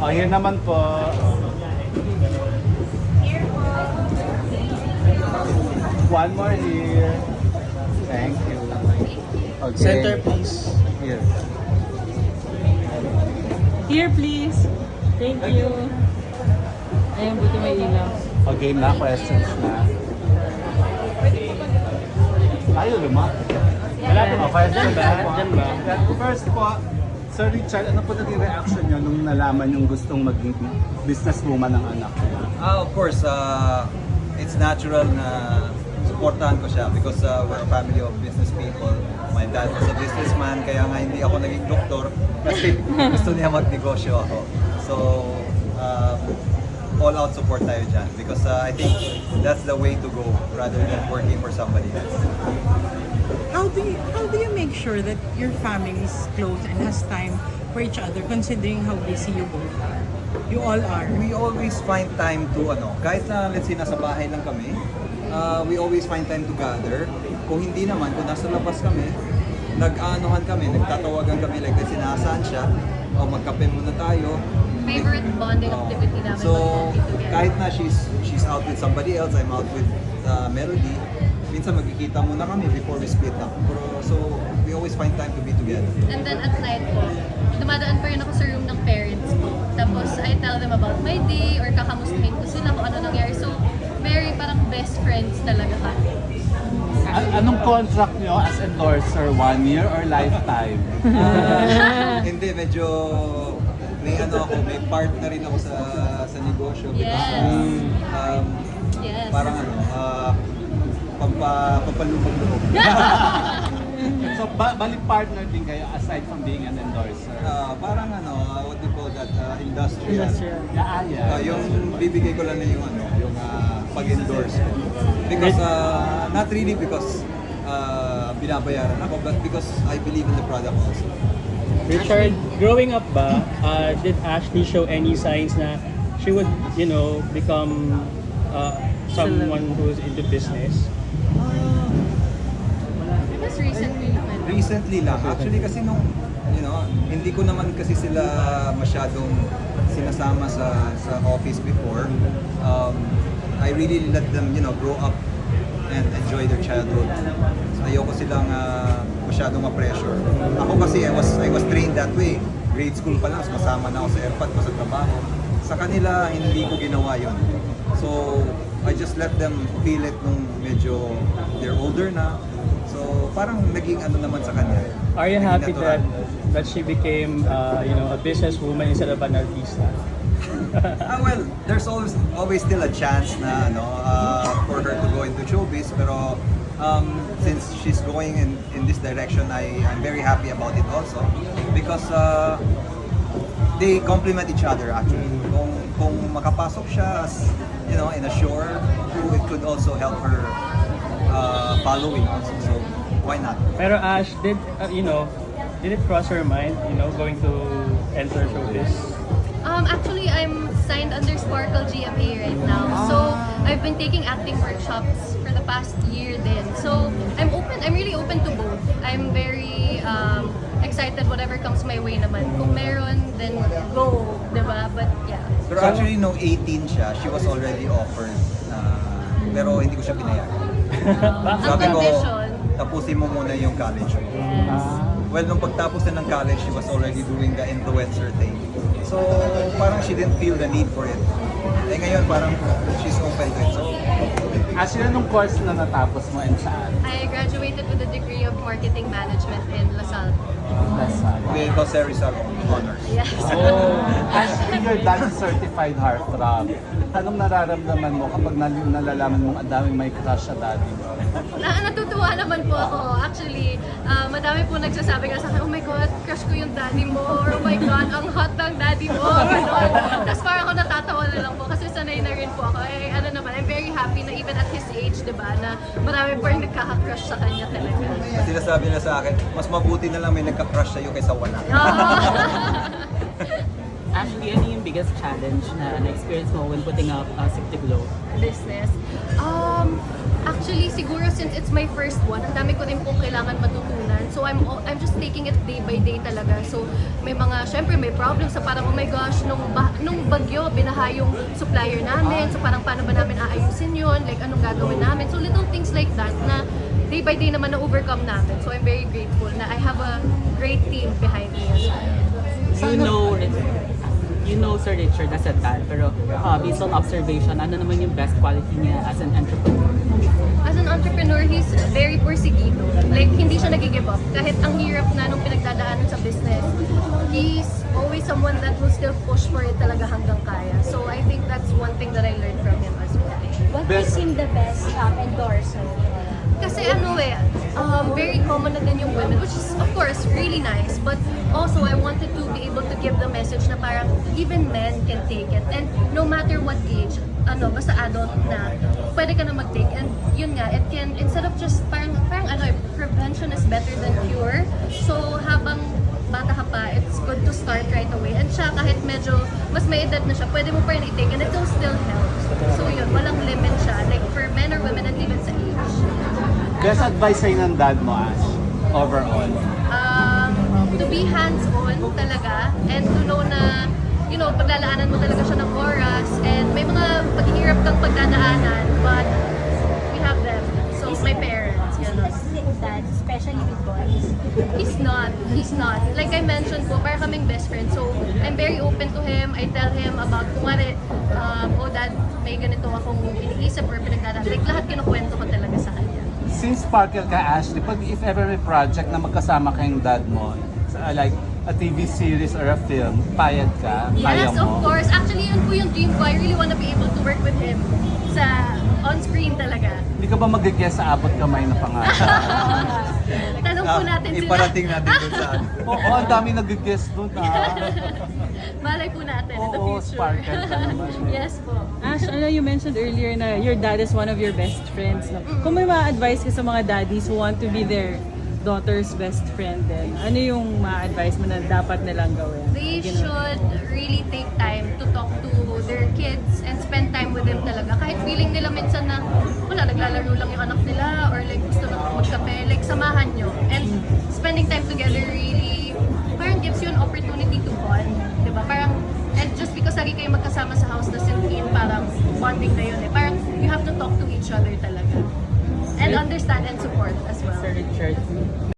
O, here naman po. One more here. Thank you. Okay. Center, please. Here. Here, please. Thank you. Ayun, buti may ilaw. Okay na, questions na. Tayo luma. Wala po. Question ba? Diyan ba? First po, Sir Richard, ano po naging reaction niyo nung nalaman yung gustong maging businesswoman ng anak niya? Of course, it's natural na supportahan ko siya because we're a family of business people. My dad was a businessman, kaya nga hindi ako naging doktor kasi gusto niya magnegosyo ako. So, all out support tayo dyan because I think that's the way to go rather than working for somebody else. How do you make sure that your family is close and has time for each other considering how busy you both are? You all are. We always find time to kahit na let's say nasa bahay lang kami, we always find time to gather. Kung hindi naman, kung nasa labas kami, nag-aanohan kami, nagtatawagan kami like let's say nasaan siya, o magkape muna tayo. Favorite bonding activity namin So, mag-coffee together. kahit na she's out with somebody else, I'm out with Melody, minsan magkikita muna kami before we split up. So, we always find time to be together. And then at night po, dumadaan pa rin ako sa room ng parents ko. Tapos I tell them about my day or kakamustahin ko sila kung ano nangyari. So, very parang best friends talaga kami. Anong contract niyo as endorser? 1 year or lifetime? Hindi, medyo may may partner rin ako sa negosyo. Yes. Because, Yes. parang pampalubag-loob. So, balik partner din kayo aside from being an endorser? Parang what do you call that? Industrial. Yung bibigay ko lang na yung pag-endorse ko. Because, not really because binabayaran ako, but because I believe in the product also. Richard, growing up ba, did Ashley show any signs na she would, become someone who's into business? I guess recently naman. Recently lang. Actually kasi hindi ko naman kasi sila masyadong sinasama sa office before. I really let them, grow up and enjoy their childhood. So, ayoko silang masyadong ma-pressure. Ako kasi I was trained that way. Grade school pa lang, masama na ako sa airpad ko sa trabaho. Sa kanila, hindi ko ginawa yon. So, I just let them feel it nung medyo they're older na. So, parang naging naman sa kanya. Are you Naging happy natural. that she became, a businesswoman instead of an artista? Well, there's always still a chance na for her to go into showbiz, pero since she's going in this direction, I'm very happy about it also because they complement each other actually. Kung makapasok siya as in a show, it could also help her following also. So why not? Pero Ash, did it cross her mind, going to enter showbiz? Actually, I'm signed under Sparkle GMA right now. So, I've been taking acting workshops for the past year then. So, I'm really open to both. I'm very excited whatever comes my way naman. Kung meron, then go, diba? But yeah. Pero actually, nung 18 siya, she was already offered. Pero hindi ko siya pinayagan. Ang Sabi ko, condition, tapusin mo muna yung college mo. yes. Well, nung pagtapos na ng college, she was already doing the influencer thing. So, parang she didn't feel the need for it. Eh ngayon, parang she's open to it. So, Ashley, anong course na natapos mo and saan? I graduated with a degree of marketing management in LaSalle. with Jose Rizal Honors. Yes. Ashley, your dad is certified heartthrob. Anong nararamdaman mo kapag nalalaman mong ang daming may crush sa daddy mo? Natutuwa naman po ako. Actually, madami po nagsasabi ka sa akin, oh my God, crush ko yung daddy mo. Or oh my God, ang hot ng daddy mo. Tapos parang ako natatawa na lang po kasi sanay na rin po ako. Eh, ano naman, I'm very happy na even at his age, di ba, na marami po rin nagkaka-crush sa kanya talaga. Sinasabi na sa akin, mas mabuti na lang may nagka-crush sa'yo kaysa wala. Ashley, ano yung biggest challenge na na-experience mo when putting up Sip to Glow? Business. Actually, siguro since it's my first one, ang dami ko rin pong kailangan matutunan. So I'm just taking it day by day talaga. So may mga, syempre may problems sa parang, oh my gosh, nung bagyo, binaha yung supplier namin. So parang paano ba namin aayusin yun? Like anong gagawin namin? So little things like that na day by day naman na-overcome namin. So I'm very grateful na I have a great team behind me as well. You know Sir Richard as a dad, pero based on observation, ano naman yung best quality niya as an entrepreneur? As an entrepreneur, he's very porsigido. Like, hindi siya nag-give up. Kahit ang hirap na nung pinagdadaanan sa business, he's always someone that will still push for it talaga hanggang kaya. So, I think that's one thing that I learned from him as well. What makes him the best endorser? Kasi very common na din yung women, which is of course really nice. But also, I wanted to be able to give the message na parang even men can take it. And no matter what age, basta adult na, pwede ka na mag-take. And yun nga, it can, instead of just prevention is better than cure. So habang bata ka pa, it's good to start right away. And siya, kahit medyo mas may edad na siya, pwede mo pa rin i-take and it will still help. So yun, walang limit siya. Like for men or women and even sa age. Best advice sa'yo ng dad mo, Ash, overall? To be hands-on talaga and to know na, paglalaanan mo talaga siya ng oras and may mga paghihirap kang pagdadaanan but we have them. So, my parents, Is yun. he a strict dad, especially with boys? He's not. Like I mentioned po, para kaming best friends. So, I'm very open to him. I tell him about, kumari, dad, may ganito akong iniisip or pinagdadaan. Like, lahat kinukwento ko talaga sa kanya. Since Sparkle ka, Ashley, if ever may project na magkasama kayong dad mo, like a TV series or a film, payag ka? Kaya Yes, mo? of course. Actually, yun po yung dream ko. I really wanna be able to work with him sa on-screen talaga. Hindi ka ba mag-guess sa abot kamay na pangalan? Tanong po natin sila. Iparating natin dun sa Oo, ang dami nag-guess doon, Malay po natin in the Oo, future. Sparkle ka naman. Yes po. Ash, you mentioned earlier na your dad is one of your best friends. No? Kung may ma-advise ka sa mga daddies who want to be their daughter's best friend din, ano yung ma-advise mo na dapat nilang gawin? They should really take time to talk to their kids and spend time with them talaga. Kahit feeling nila minsan na, naglalaro lang yung anak nila or like gusto na magkape, like samahan nyo. And spending time together really parang gives you an opportunity to bond. Diba? Parang, and just because lagi kayo magkasama sa house doesn't mean parang bonding na yun eh. Parang you have to talk to each other talaga. And understand and support as well. Sir Richard,